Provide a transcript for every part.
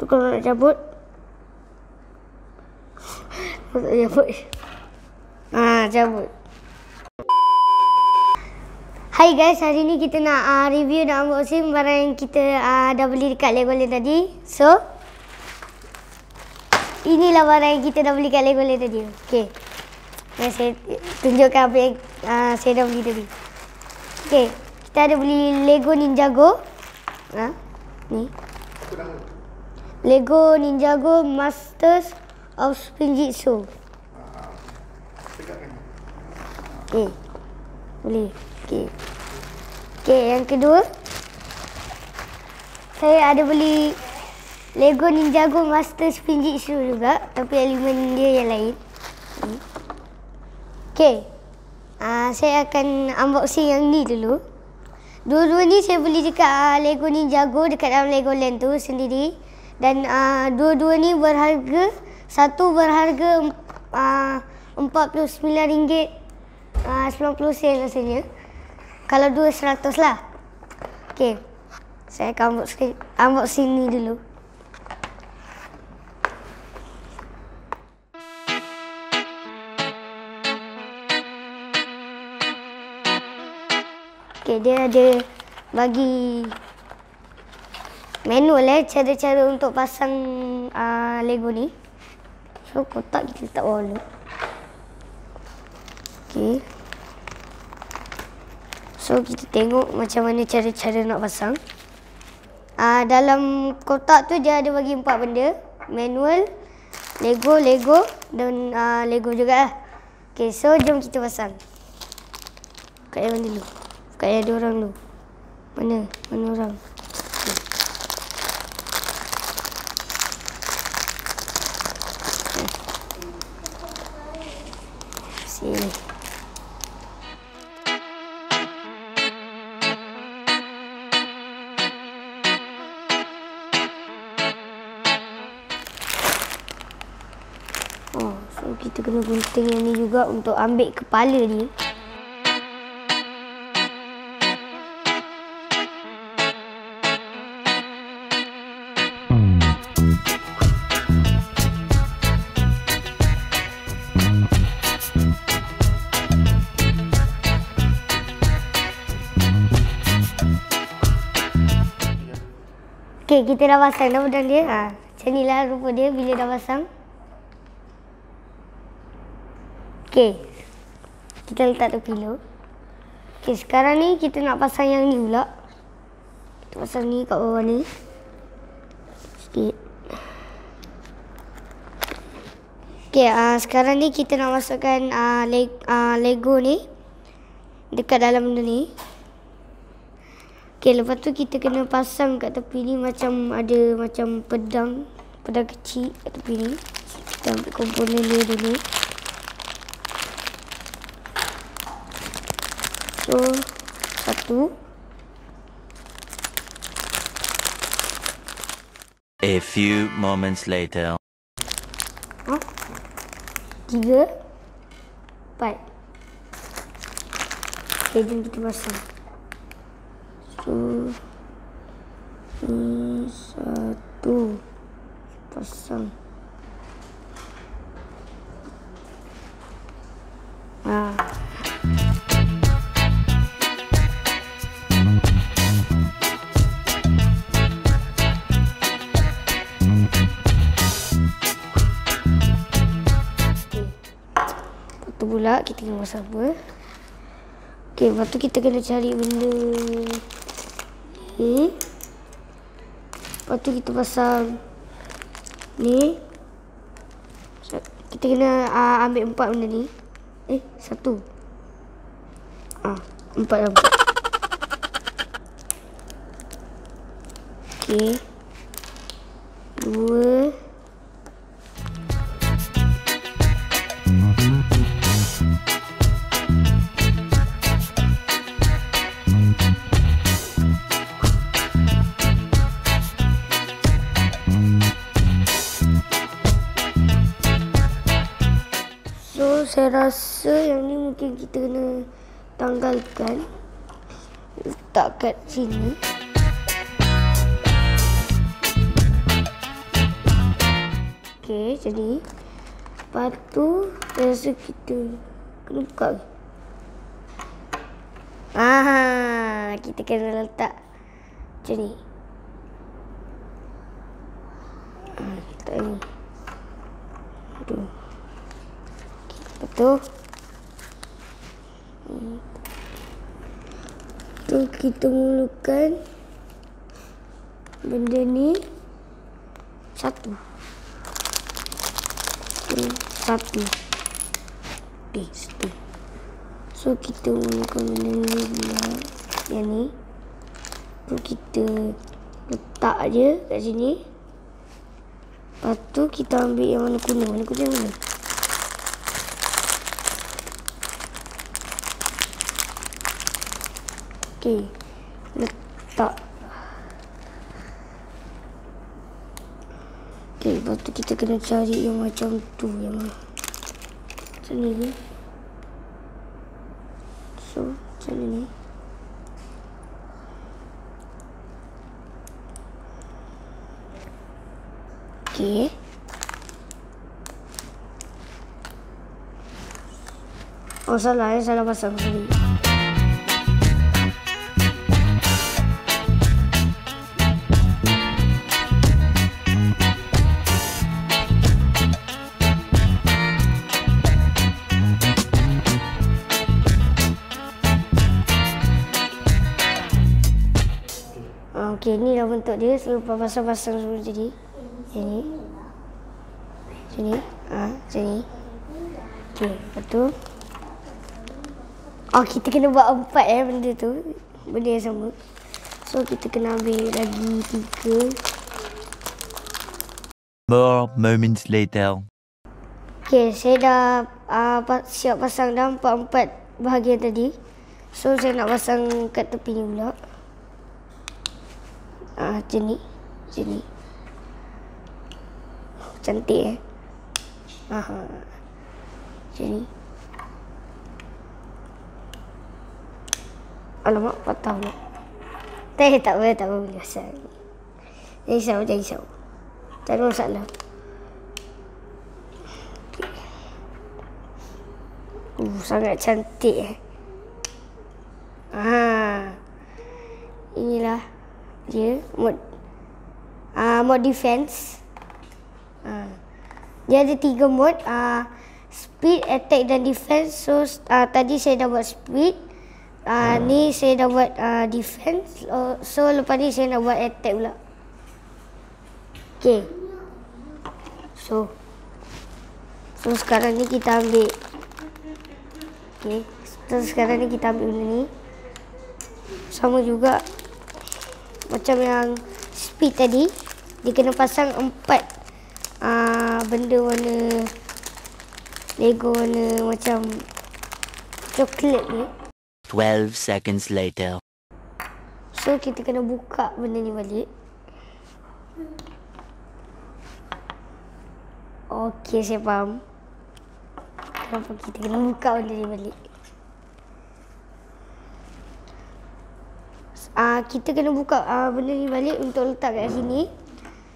Tu kalau nak cabut. Cabut. Cabut. Hai guys, hari ni kita nak review dan unboxing barang yang kita dah beli dekat Legoland tadi. So, inilah barang yang kita dah beli kat Legoland tadi. Okay. Saya tunjukkan apa yang saya dah beli tadi. Okay. Kita ada beli Lego Ninjago. Ni. Lego Ninjago Masters of Spinjitzu. Okay. Boleh. Okay. Okay, yang kedua. Saya ada beli Lego Ninjago Masters Spinjitzu juga. Tapi elemen dia yang lain. Okay. Saya akan unboxing yang ni dulu. Dua-dua ni saya beli dekat Lego Ninjago dekat dalam Legoland tu sendiri. Dan dua-dua ni berharga, satu berharga RM49.90 rasanya. Kalau dua 100 lah. Okay. Saya akan unboxing ni dulu. Okay, dia ada bagi manual cara-cara untuk pasang Lego ni. So, kotak kita letak bawah dulu. Okay. So, kita tengok macam mana cara-cara nak pasang. Dalam kotak tu dia ada bagi 4 benda. Manual, Lego dan Lego juga lah. Okay, so jom kita pasang. Buka yang mana dulu? Buka yang ada orang dulu. Mana orang? Sini. So kita kena gunting yang ni juga untuk ambil kepala dia. Okay, kita dah pasang dah pedang dia. Macam ni lah rupa dia bila dah pasang. Okay. Kita letak tepi dulu. Okay, sekarang ni kita nak pasang yang ni pula. Kita pasang ni kat bawah ni. Sikit. Okay, sekarang ni kita nak masukkan Lego ni dekat dalam benda ni. Okay, lepas tu kita kena pasang kat tepi ni macam ada macam pedang kecil kat tepi ni. Kita ambil komponen dia dulu. So, satu. A few moments later. 3, 4. Okay, jom kita pasang. So, ni satu. Pasang. Pula kita kena pasang apa? Okay, lepas tu kita kena cari benda ni. Lepas tu kita pasang ni. Kita kena ambil 4 benda ni. 1. 4 rambut. Okay. 2. Saya rasa yang ni mungkin kita kena tanggalkan. Letak kat sini. Okey, jadi lepas tu rasa kita kena buka ke? Kita kena letak macam ni. Letak ni. Tu. Lepas tu kita mulakan benda ni satu. Okey, satu. So kita mulakan benda ni pula. Yang ni. Tu kita letak je kat sini. Lepas tu kita ambil yang warna kuning. Warna kuning mana? Okey. Letak. Okey, lepas tu kita kena cari yang macam tu. Yang macam ni ke? So, macam ni. Okey. Oh, salah pasang tadi. Okey, ni dah bentuk dia. Selepas pasang-pasang semua jadi. Macam ni. Macam ni. Macam ni. Okey, lepas tu. Kita kena buat 4 benda tu. Benda yang sama. So, kita kena ambil lagi 3. More moments later. Okey, saya dah siap pasang dah 4 bahagian tadi. So, saya nak pasang kat tepi ni pula. Macam ni. Macam ni. Cantik macam ni. Alamak, patah pula. Tak apa. Biasa. Jangan risau. Tak ada masalah. Sangat cantik. Inilah dia mod defense. Dia ada 3 mod, speed, attack dan defense. So tadi saya dah buat speed, ni saya dah buat defense. So lepas ni saya nak buat attack pula. Okay. So sekarang ni kita ambil. Okay. So sekarang ni kita ambil benda ni. Sama juga macam yang speed tadi. Dia kena pasang 4 benda warna Lego warna macam coklat ni. 12 seconds later. So kita kena buka benda ni balik. Okey, saya faham kenapa kita kena buka benda ni balik. Kita kena buka benda ni balik untuk letak kat sini.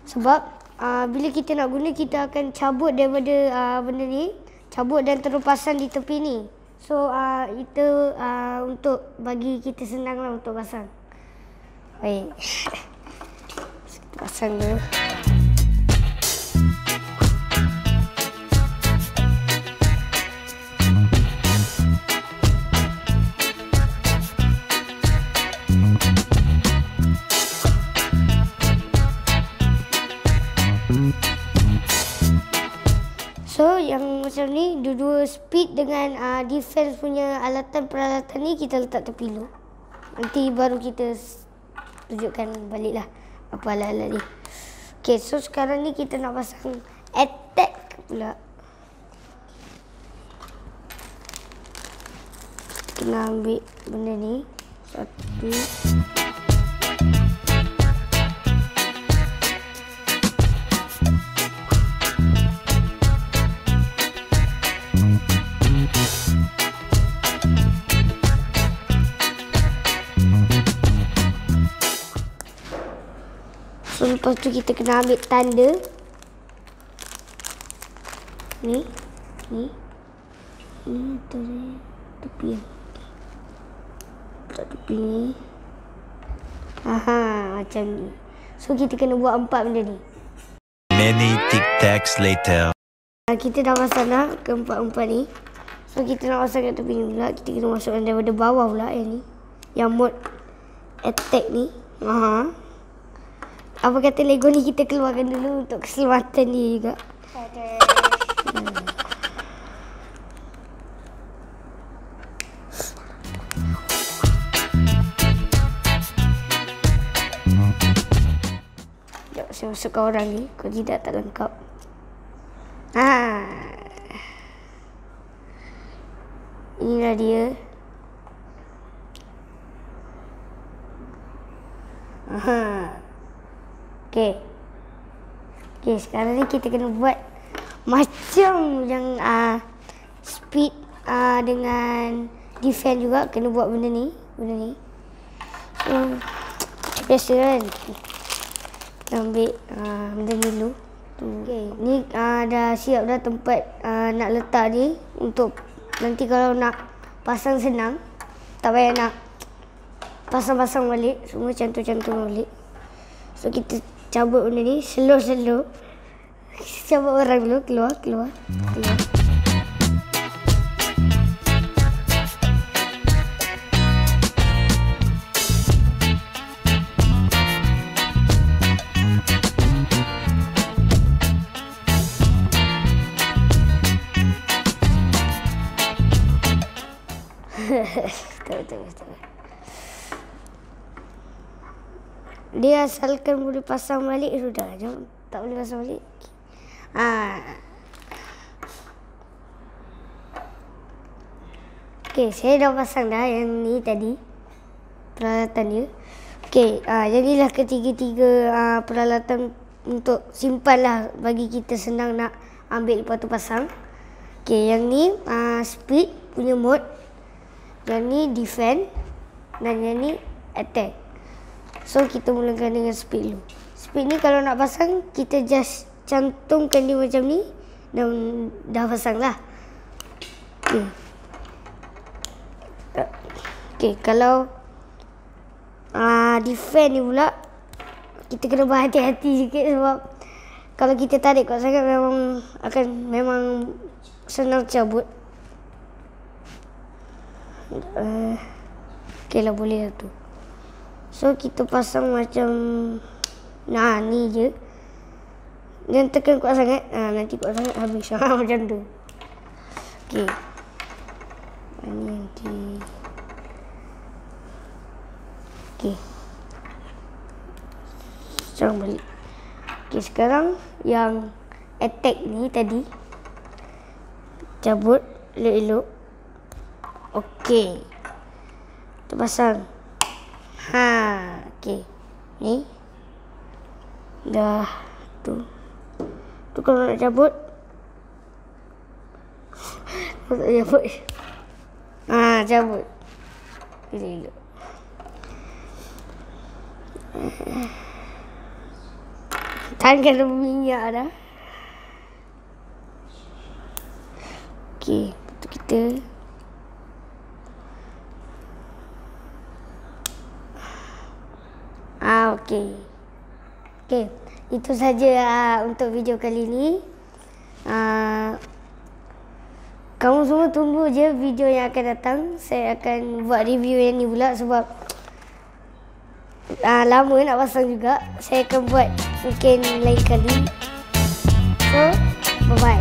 Sebab bila kita nak guna, kita akan cabut daripada benda ni. Cabut dan terus pasang di tepi ni. So itu untuk bagi kita senang lah untuk pasang. Baik. Kita pasang dulu. So yang macam ni, dua-dua speed dengan defense punya peralatan ni kita letak tepi dulu. Nanti baru kita tunjukkan balik lah apa alat-alat ni. Okay, so sekarang ni kita nak pasang attack pula. Kena ambil benda ni. Satu. So lepas tu kita kena ambil tanda. Ni tepi. Tak tepi ni. Macam ni. So kita kena buat 4 benda ni. Many tic-tacs later. Kita dah pasang dah ke 4 ni. So kita nak pasang kat tepi ni pula. Kita kena masukkan daripada bawah pula yang ni. Yang mode attack ni. Apa kata Lego ni kita keluarkan dulu untuk keselamatan dia juga. Sekejap saya masukkan orang ni. Kalau tidak tak lengkap. Inilah dia. Okey, sekarang ni kita kena buat macam yang speed dengan defend juga kena buat benda ni. Biasa kan. Kita ambil benda ni dulu. Okey, ni dah siap dah tempat nak letak ni untuk nanti kalau nak pasang senang. Tak payah nak pasang-pasang balik, semua cantum-cantum balik. So kita cabut benda ni slow. Cabut orang dulu, keluar. Betul. Dia asalkan boleh pasang balik sudah. Jangan tak boleh pasang balik. Okey, saya dah pasang dah yang ni tadi. Peralatan dia. Okey, jadilah ketiga-tiga peralatan untuk simpan lah bagi kita senang nak ambil lepas tu pasang. Okey, yang ni speed punya mode. Yang ni defend dan yang ni attack. So kita mulakan dengan speed dulu. Speed ni kalau nak pasang kita just cantumkan dia macam ni dan dah pasang lah. Okey, kalau defend ni pula kita kena berhati-hati sikit sebab kalau kita tarik kuat sangat memang senang cabut. Okey lah, boleh lah tu. So kita pasang macam ni je. Jangan tekan kuat sangat. Nanti kuat sangat habis. Macam tu. Okey. Ini nanti. Okey. Serang balik. Okey, sekarang yang attack ni tadi cabut elok-elok. Okey. Kita pasang. Okey. Ni. Dah tu. Tu kalau nak cabut. Cabut. Cabut. Elok. Tangan kena berminyak dah. Okey, betul kita. Okey, itu saja untuk video kali ini. Kamu semua tunggu je video yang akan datang. Saya akan buat review yang ni pula sebab lama nak pasang juga. Saya akan buat mungkin lain kali. So, bye-bye.